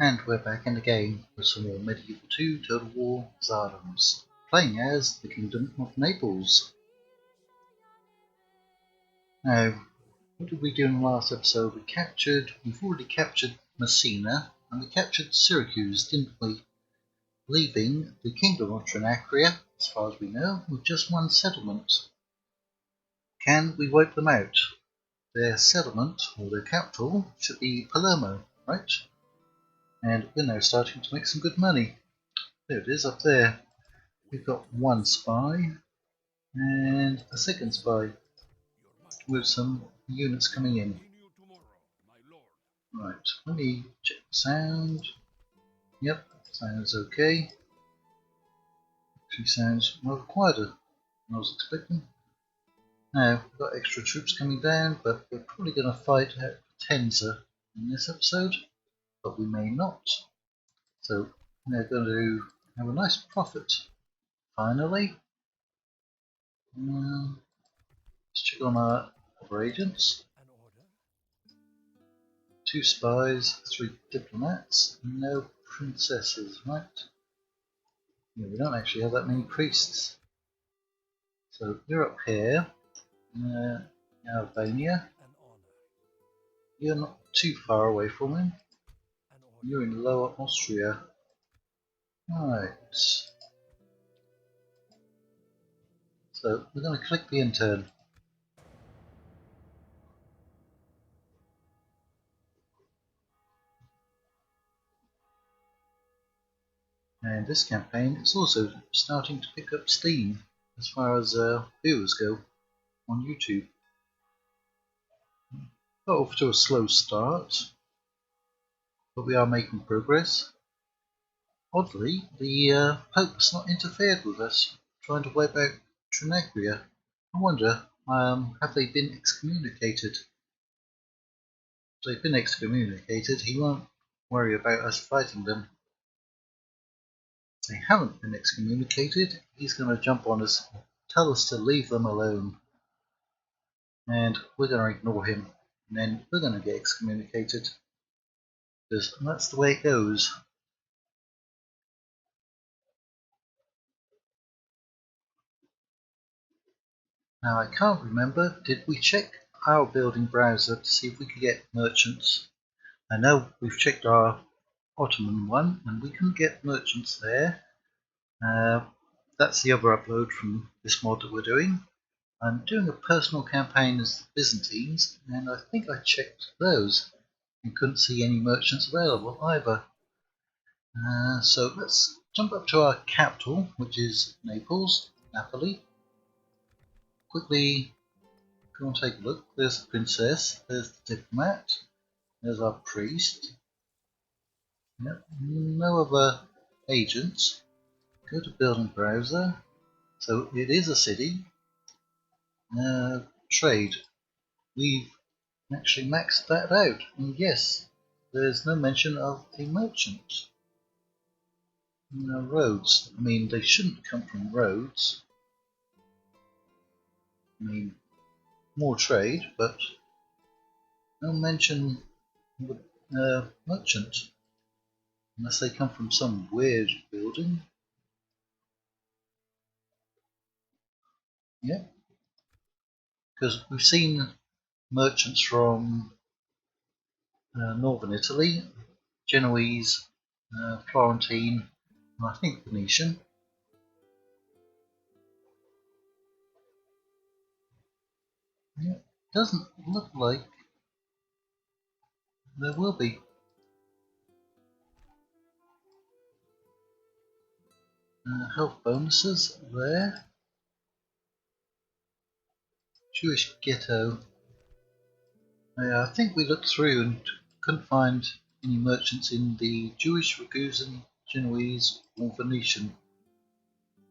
And we're back in the game with some more Medieval 2 Total War Tsardoms, playing as the Kingdom of Naples. Now, what did we do in the last episode? We've already captured Messina, and we captured Syracuse, didn't we? Leaving the Kingdom of Trinacria, as far as we know, with just one settlement. Can we wipe them out? Their settlement, or their capital, should be Palermo, right? And we're now starting to make some good money. There it is up there. We've got one spy and a second spy with some units coming in. Right, let me check the sound. Yep, sounds okay. Actually sounds rather quieter than I was expecting. Now, we've got extra troops coming down, but we're probably going to fight at Potenza in this episode, but we may not. So we're going to have a nice profit, finally. Let's check on our other agents. 2 spies, 3 diplomats, no princesses, right? Yeah, we don't actually have that many priests. So you're up here, Albania. You're not too far away from him. You're in Lower Austria. Right. So we're going to click the intern. And this campaign is also starting to pick up steam as far as viewers go on YouTube. Got off to a slow start, but we are making progress. Oddly, the Pope's not interfered with us trying to wipe out Trinacria. I wonder, have they been excommunicated? If they've been excommunicated, he won't worry about us fighting them. If they haven't been excommunicated, he's going to jump on us, tell us to leave them alone. And we're going to ignore him, and then we're going to get excommunicated. Because that's the way it goes. Now I can't remember, did we check our building browser to see if we could get merchants? I know we've checked our Ottoman one and we couldn't get merchants there. That's the other upload from this mod that we're doing. I'm doing a personal campaign as the Byzantines, and I think I checked those and couldn't see any merchants available either. So let's jump up to our capital, which is Naples, Napoli. Quickly go and take a look. There's the princess, there's the diplomat, there's our priest. Yep, no other agents. Go to building browser. So it is a city. Trade. We've actually maxed that out. And yes, there's no mention of a merchant. No roads. I mean, they shouldn't come from roads. I mean, more trade, but no mention of a merchant. Unless they come from some weird building. Yeah. Because we've seen merchants from northern Italy, Genoese, Florentine, and I think Venetian. Yeah, doesn't look like there will be. Health bonuses there. Jewish ghetto. I think we looked through and couldn't find any merchants in the Jewish, Ragusan, Genoese, or Venetian.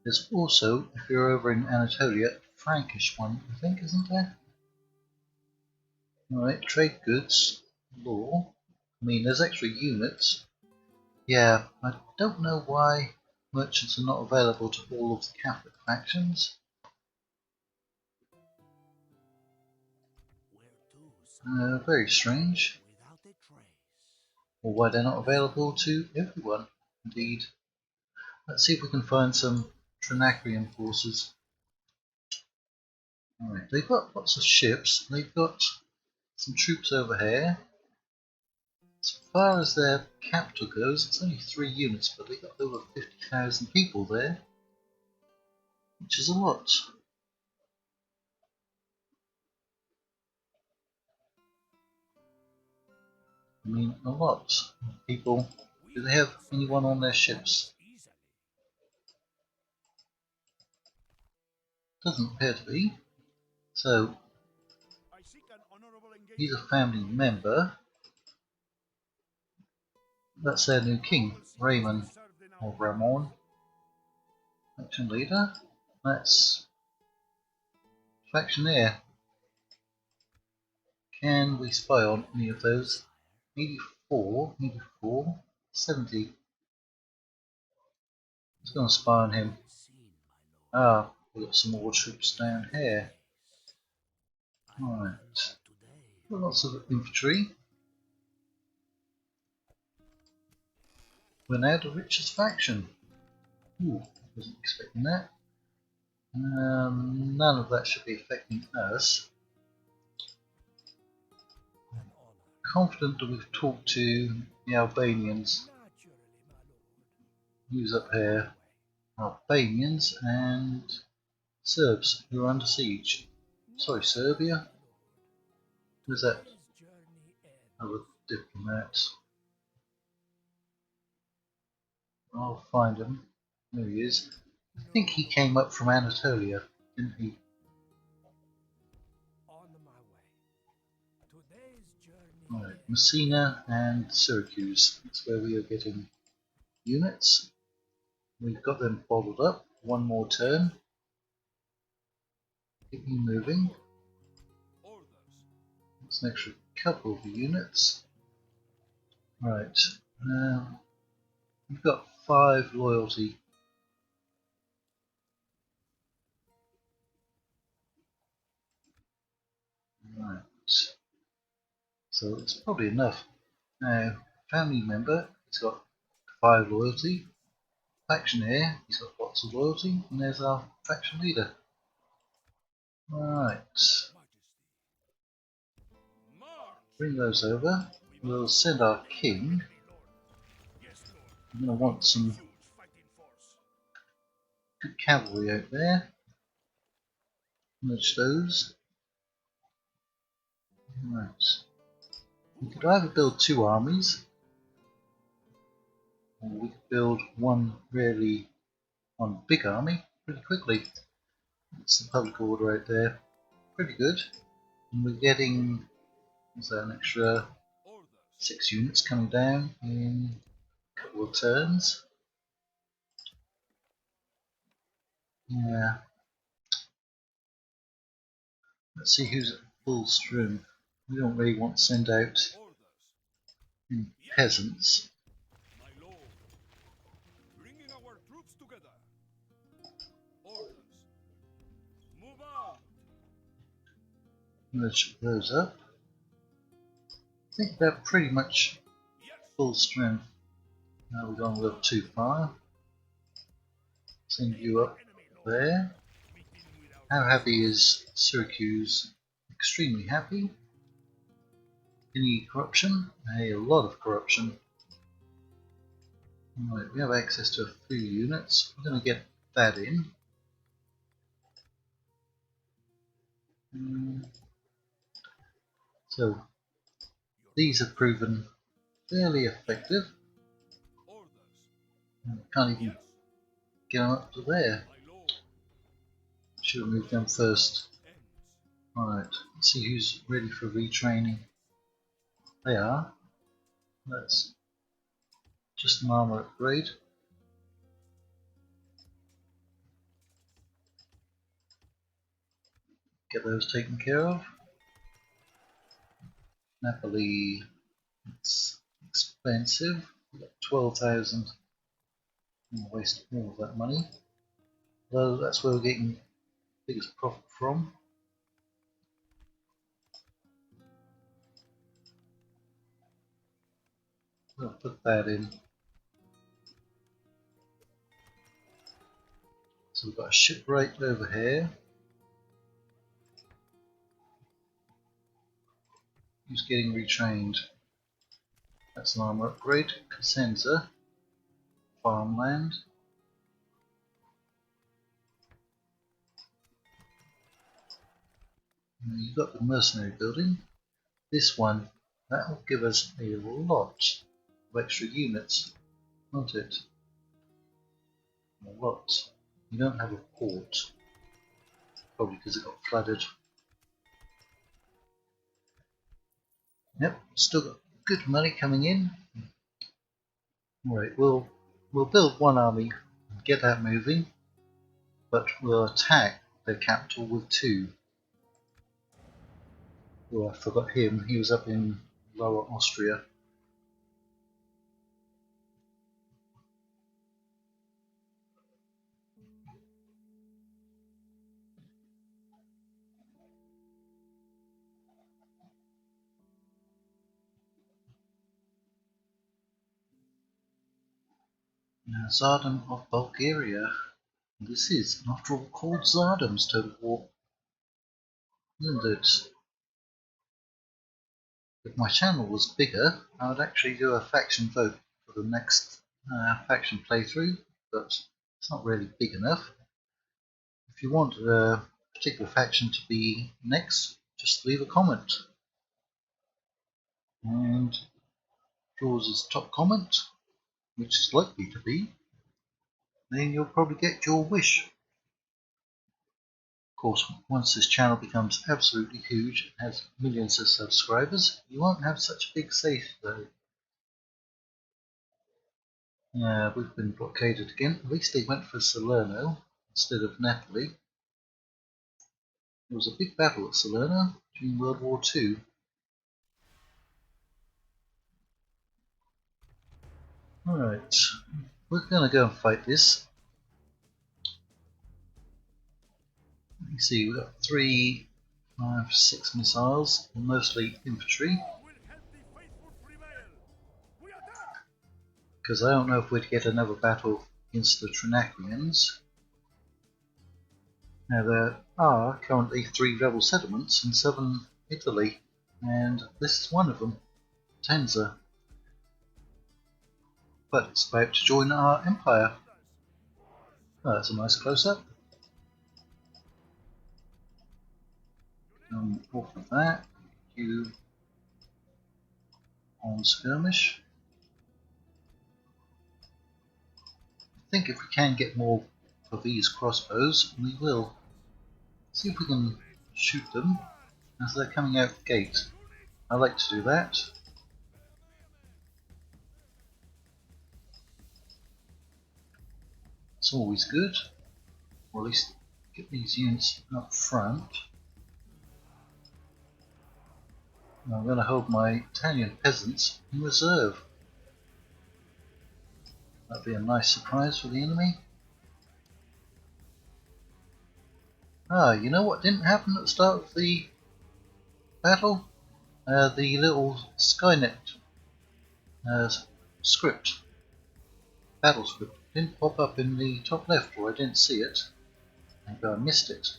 There's also, if you're over in Anatolia, a Frankish one, I think, isn't there? Alright, trade goods, law. I mean, there's extra units. Yeah, I don't know why merchants are not available to all of the Catholic factions. Very strange. or why they're not available to everyone. Indeed. Let's see if we can find some Trinacrian forces. Alright, they've got lots of ships, they've got some troops over here. As far as their capital goes, it's only 3 units, but they've got over 50,000 people there, which is a lot. I mean, a lot of people. Do they have anyone on their ships? Doesn't appear to be. So, he's a family member. That's their new king, Raymond, or Ramon. Faction leader. That's factionaire. Can we spy on any of those? 84, 70. Let's go and spy on him. Ah, we've got some more troops down here. Right. Got lots of infantry. We're now the richest faction. Ooh, wasn't expecting that. None of that should be affecting us. Confident that we've talked to the Albanians. Who's up here? Albanians and Serbs who are under siege. Sorry, Serbia. Who's that? Other diplomat. I'll find him. There he is. I think he came up from Anatolia, didn't he? Right, Messina and Syracuse. That's where we are getting units. We've got them bottled up. One more turn. Keep me moving. That's an extra couple of units. Right. We've got 5 loyalty. Right. So it's probably enough. Now, family member, he's got 5 loyalty. Factionaire, he's got lots of loyalty. And there's our faction leader. Right. Bring those over. We'll send our king. I'm going to want some good cavalry out there. Merge those. Right. We could either build 2 armies, or we could build one big army pretty quickly. That's the public order out there. Pretty good. And we're getting, is that an extra 6 units coming down in a couple of turns? Yeah. Let's see who's at full strength. We don't really want to send out any peasants. Merge those up. I think they're pretty much full strength. Now we've gone a little too far. Send you up there. How happy is Syracuse? Extremely happy. Any corruption? A lot of corruption. Right, we have access to a few units. We're going to get that in. So these have proven fairly effective. Can't even get them up to there. Should have moved them first. Alright, let's see who's ready for retraining. They are. That's just an armor upgrade. Get those taken care of. Napoli, it's expensive. We've got 12,000. I'll waste all of that money. Though that's where we're getting the biggest profit from. We'll put that in. So we've got a ship right over here. Who's getting retrained? That's an armor upgrade. Cosenza. Farmland. And you've got the mercenary building. This one, that will give us a lot of extra units, won't it? A lot. You don't have a port. Probably because it got flooded. Yep, still got good money coming in. Alright, we'll build one army and get that moving, but we'll attack their capital with two. Oh, I forgot him, he was up in Lower Austria. Now, Tsardom of Bulgaria. This is, after all, called Tsardoms Total War, isn't it? If my channel was bigger, I would actually do a faction vote for the next faction playthrough, but it's not really big enough. If you want a particular faction to be next, just leave a comment. And yours is top comment, which is likely to be, then you'll probably get your wish. Of course, once this channel becomes absolutely huge and has millions of subscribers, you won't have such a big say though. We've been blockaded again. At least they went for Salerno instead of Napoli. There was a big battle at Salerno during World War II. Alright, we're going to go and fight this. You see, we've got 3, 5, 6 missiles, mostly infantry. Because I don't know if we'd get another battle against the Trinacrians. Now there are currently 3 rebel settlements in southern Italy, and this is one of them, Tenza. But it's about to join our empire. Oh, that's a nice close-up. Off of that, you on skirmish. I think if we can get more of these crossbows, we will. See if we can shoot them as they're coming out the gate. I like to do that. It's always good, or at least get these units up front. Now I'm going to hold my Italian peasants in reserve. That'd be a nice surprise for the enemy. Ah, you know what didn't happen at the start of the battle? The little Skynet script, battle script, didn't pop up in the top left, or I didn't see it. Maybe I missed it.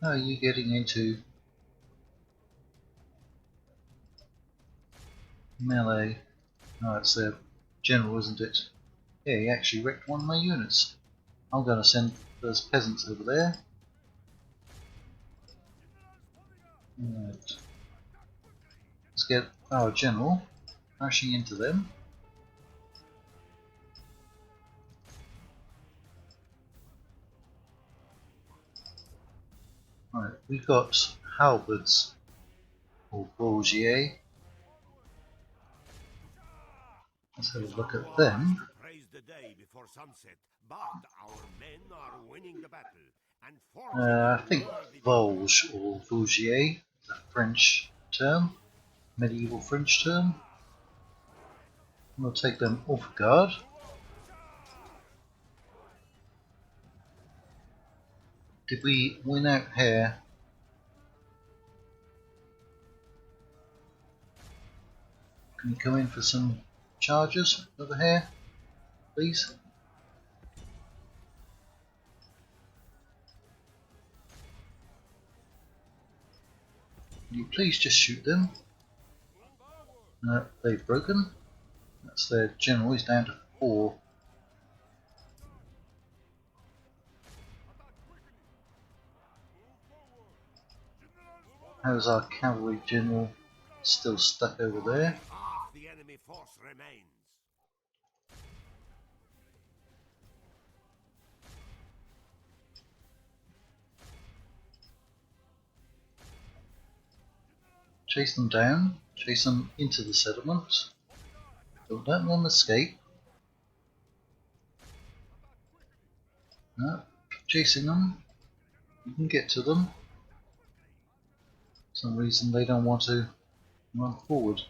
How are you getting into melee? Oh, it's a general, isn't it? Yeah, he actually wrecked one of my units. I'm going to send those peasants over there. Right. Let's get our general crashing into them. Right, we've got halberds, or Borgier. Let's have a look at them. I think Volge or Vosgier is a French term, medieval French term. We'll take them off guard. Did we win out here? Can you come in for some charges over here, please? Can you please just shoot them? They've broken. That's their general. He's down to 4. How's our cavalry general? Still stuck over there. Half the enemy force remains. Chase them down. Chase them into the settlement. Don't let them escape. No, keep chasing them. You can get to them. For some reason they don't want to run forward.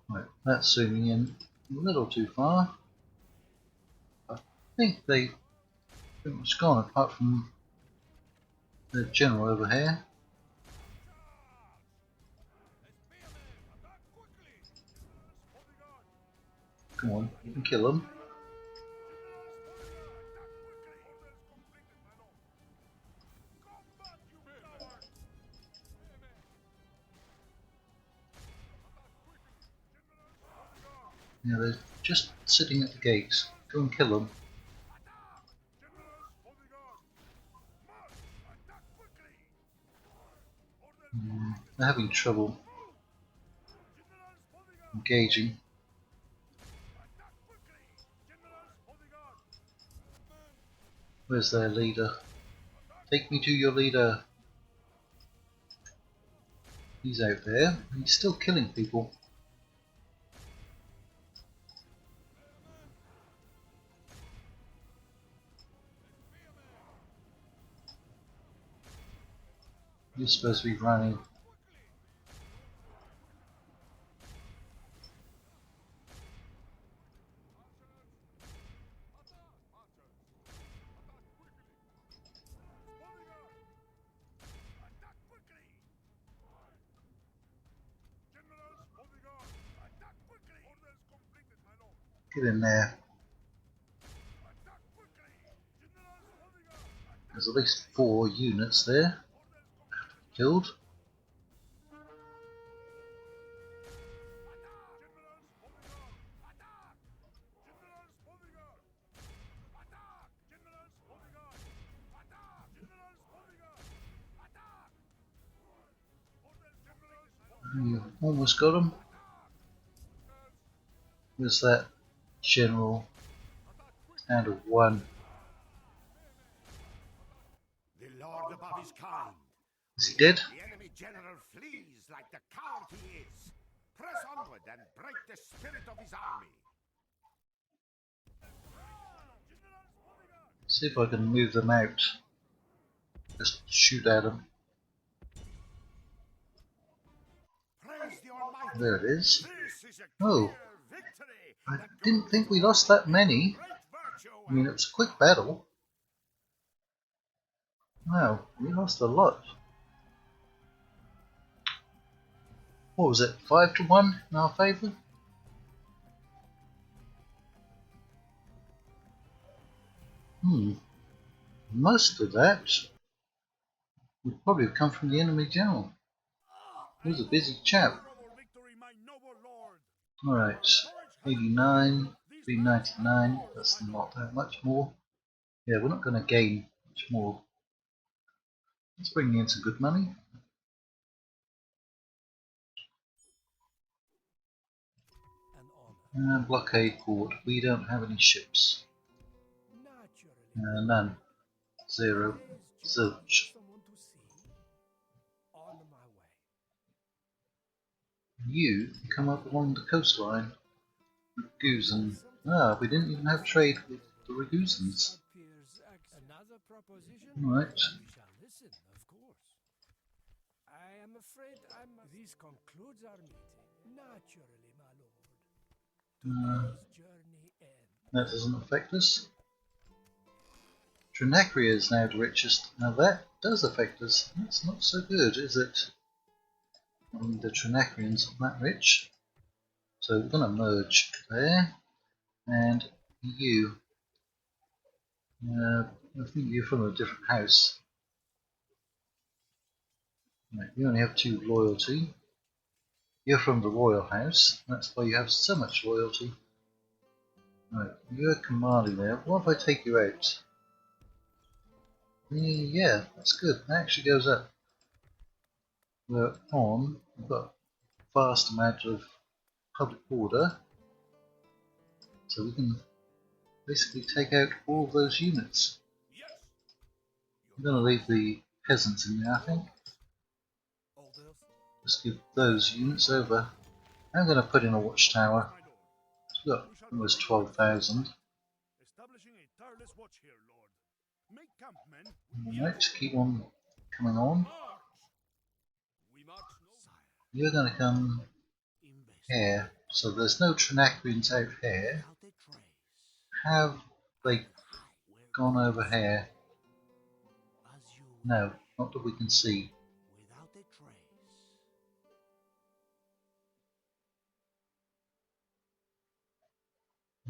Right, that's zooming in a little too far. I think they've pretty much gone apart from the general over here. Come on, you can kill them. Yeah, they're just sitting at the gates. Go and kill them. They're having trouble engaging. Where's their leader? Take me to your leader. He's out there. He's still killing people. You're supposed to be running. Get in there. There's at least 4 units there. Killed. You almost got him. Where's that general? Down to 1. The Lord above is kind. Is he dead? The enemy general flees like the coward he is. Press onward and break the spirit of his army. See if I can move them out. Just shoot at them. Praise the Almighty. There it is. This is a Oh, clear victory. I that didn't God think we lost that many. great virtue I mean, it was a quick battle. Wow, we lost a lot. What was it, 5 to 1 in our favour? Most of that would probably have come from the enemy general. He was a busy chap. Alright, 89, 399, that's not that much more. Yeah, we're not going to gain much more. Let's bring in some good money. Blockade port, we don't have any ships. None. 0. Zilch. You come up along the coastline. Ragusan. Ah, we didn't even have trade with the Ragusans. Right. I am afraid this concludes our meeting. Naturally, my lord. Today's journey ends. That doesn't affect us. Trinacria is now the richest. Now that does affect us. That's not so good, is it? And the Trinacrians aren't that rich. So we're going to merge there. And you, I think you're from a different house. Right, you only have 2 loyalty. You're from the royal house. That's why you have so much loyalty. Right, you're commanding there. What if I take you out? Yeah, that's good. That actually goes up. We're on. We've got a vast amount of public order. So we can basically take out all of those units. Yes. I'm going to leave the peasants in there, I think. Orders? Let's give those units over. I'm going to put in a watchtower. My lord. We've got almost 12,000. Establishing a tireless watch here, lord. Make camp, men. Alright, keep on coming on. March. We march no. Sire. You're going to come Invest. here. So there's no Trinacrians out here. Without a trace. Have they High where gone over here? as you No, not that we can see. without a trace.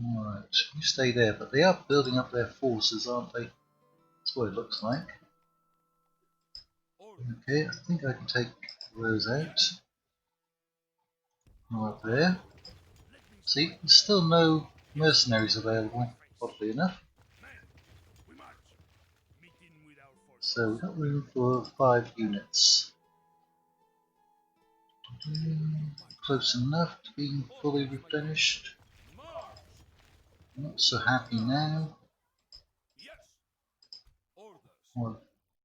Alright, you stay there, but they are building up their forces, aren't they? That's what it looks like. Okay, I think I can take those out. Right there. See, there's still no mercenaries available, oddly enough. Men, we march. Meeting with our forces. So we've got room for 5 units. Close enough to being fully replenished. March. Not so happy now. Yes. Orders. Well,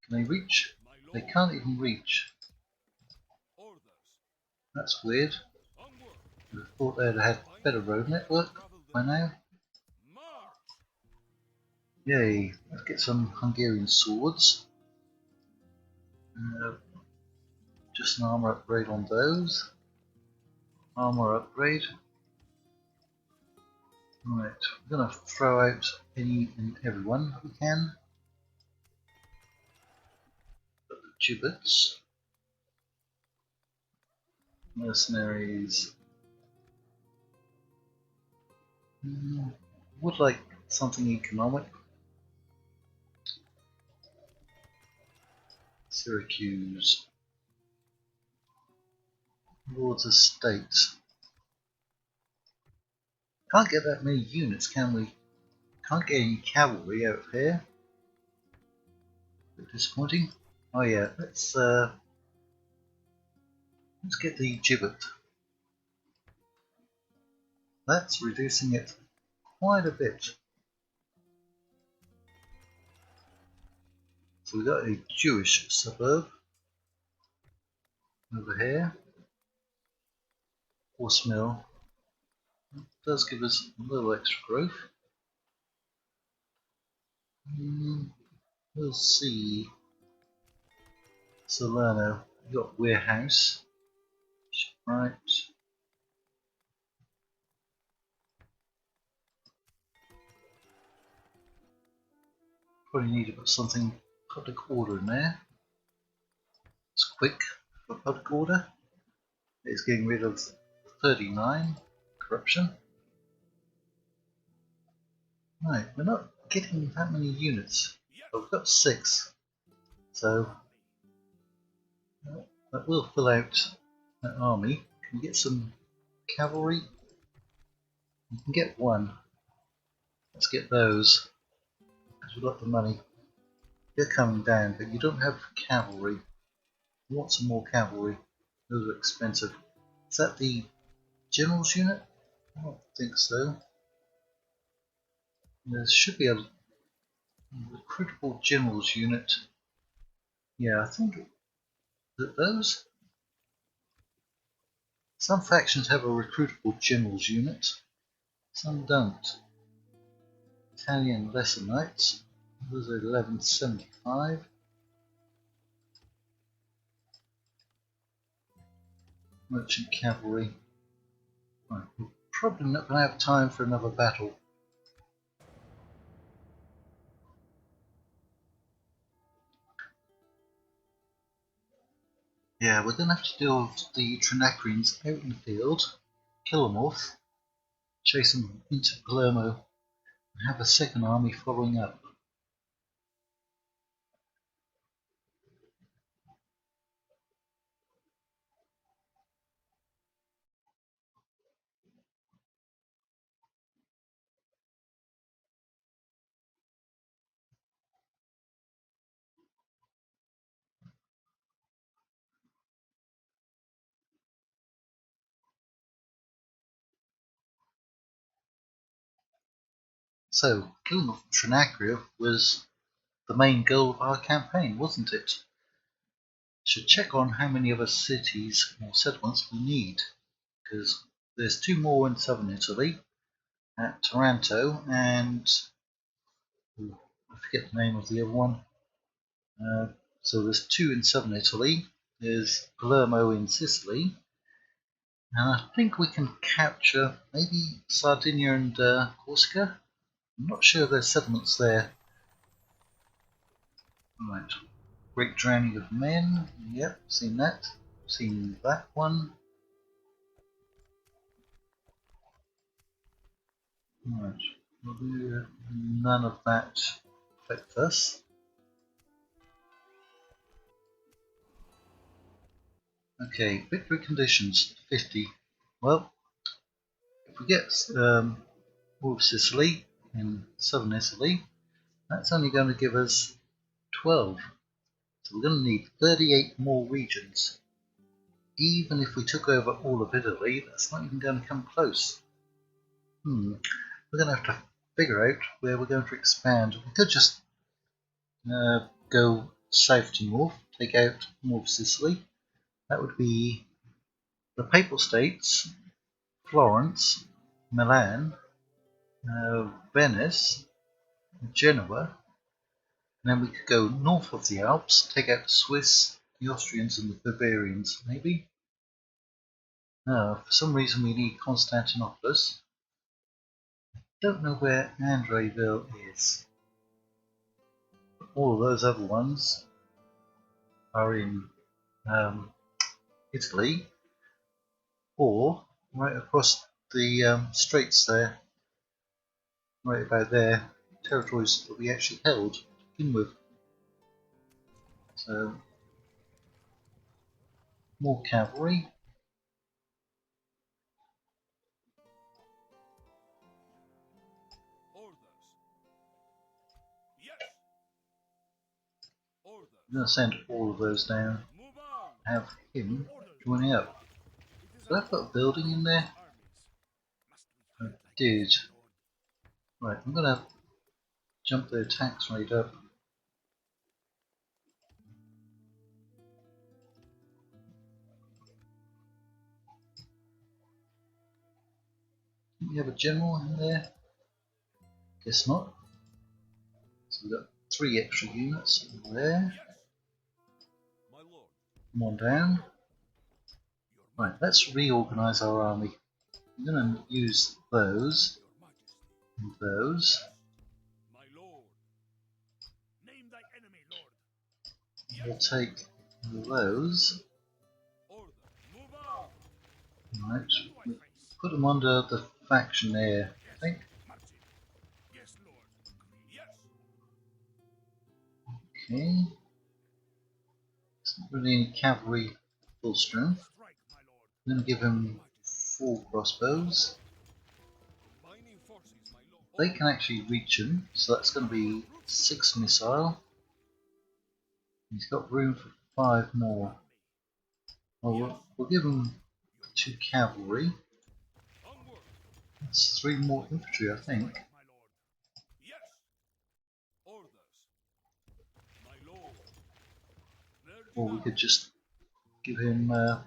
can they reach? My They lord. can't even reach. Orders. That's weird. Onward. I thought they'd had better road network by now. March. Yay, let's get some Hungarian swords. Just an armor upgrade on those. Armor upgrade. Right, we're going to throw out any and everyone we can. Got the gibbets. Mercenaries. Would like something economic. Syracuse. Lord's Estates. Can't get that many units, can we? Can't get any cavalry out of here. Bit disappointing. Oh yeah, let's get the gibbet. That's reducing it quite a bit. So we've got a Jewish suburb over here. Horse mill. It does give us a little extra growth. We'll see. Salerno. We've got warehouse. Right. Probably need to put something public order in there. It's quick for public order. It's getting rid of 39 corruption. Right, we're not getting that many units, but we've got 6, so that will fill out that army. Can we get some cavalry? You can get 1. Let's get those, because we've got the money. They're coming down, but you don't have cavalry. You want some more cavalry. Those are expensive. Is that the general's unit? I don't think so. There should be a recruitable general's unit. Yeah, I think that those. Some factions have a recruitable general's unit. Some don't. Italian lesser knights. Those are 1175. Merchant cavalry. Right, we're probably not going to have time for another battle. Yeah, we're going to have to deal with the Trinacrians out in the field, kill them off, chase them into Palermo, and have a second army following up. So, killing off Trinacria was the main goal of our campaign, wasn't it? Should check on how many other cities or settlements we need, because there's two more in southern Italy, at Taranto and I forget the name of the other one. So there's two in southern Italy. There's Palermo in Sicily, and I think we can capture maybe Sardinia and Corsica. I'm not sure there's settlements there. Right, Great Drowning of Men. Yep, seen that. Seen that one. Right, none of that affect us. Okay, victory conditions 50. Well, if we get all of Sicily in southern Italy, that's only going to give us 12. So we're going to need 38 more regions. Even if we took over all of Italy, that's not even going to come close. We're going to have to figure out where we're going to expand. We could just go south to north, take out more of Sicily. That would be the Papal States, Florence, Milan, Venice, Genoa, and then we could go north of the Alps, take out the Swiss, the Austrians, and the Bavarians, maybe. For some reason we need Constantinopolis. Don't know where Andreville is. All of those other ones are in Italy, or right across the straits there, right about there, territories that we actually held to begin with. So, more cavalry. I'm going to send all of those down, have him joining up. Did I put a building in there? I did. Right, I'm going to jump their tax rate up. Do we have a general in there? Guess not. So we've got 3 extra units there. Come on down. Right, let's reorganize our army. I'm going to use those and those. We'll take those. Right, we'll put them under the faction there, I think. Okay. It's not really any cavalry full strength. I'm going to give him 4 crossbows. They can actually reach him, so that's going to be 6 missile. He's got room for 5 more. Well, we'll give him 2 cavalry. That's 3 more infantry, I think. Or we could just give him an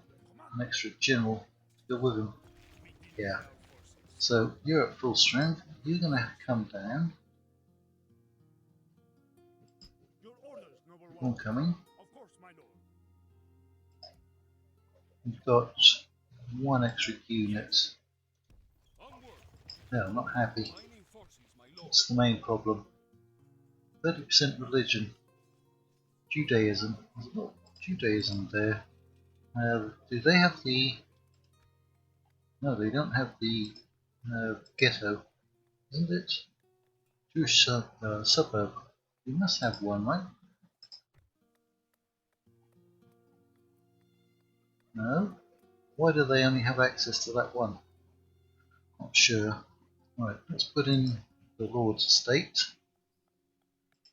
extra general to go with him. Yeah. So you're at full strength. You're going to come down. One coming. We've got 1 extra unit. No, I'm not happy. That's the main problem. 30% religion. Judaism. There's not Judaism there. Do they have the... No, they don't have the ghetto, isn't it? Jewish suburb. You must have one, right? No? Why do they only have access to that one? Not sure. Right, let's put in the Lord's estate.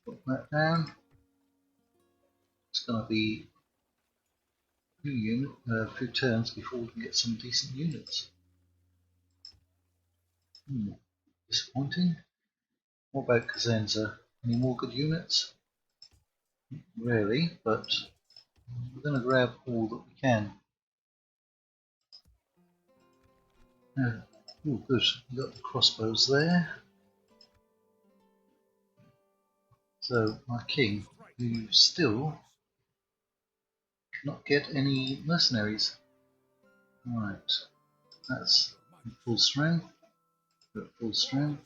Put that down. It's going to be a few turns before we can get some decent units. Disappointing. What about Cosenza? Any more good units? Really, but we're going to grab all that we can. Oh, good. We've got the crossbows there. So, our king, who still cannot get any mercenaries. Right, that's full strength. You're at full strength.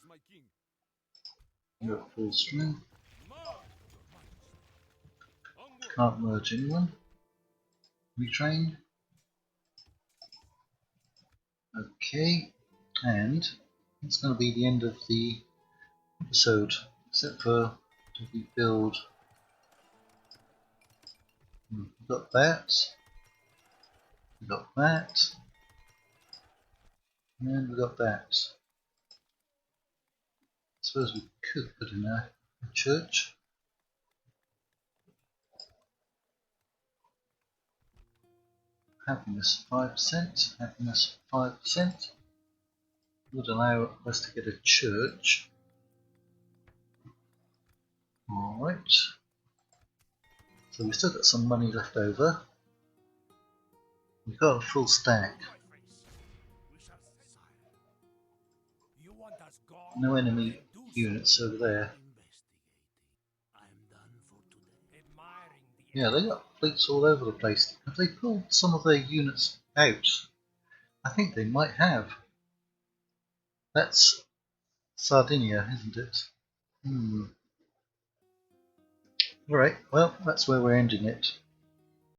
You're at full strength. Can't merge anyone. Retrain. Okay, and it's going to be the end of the episode, except for do we build. We've got that. We got that. And we got that. I suppose we could put in a church. Happiness 5%. Happiness 5% would allow us to get a church. Alright. So we've still got some money left over. We've got a full stack. No enemy units over there. Yeah, they got fleets all over the place. Have they pulled some of their units out? I think they might have. That's Sardinia, isn't it? Alright, well, that's where we're ending it.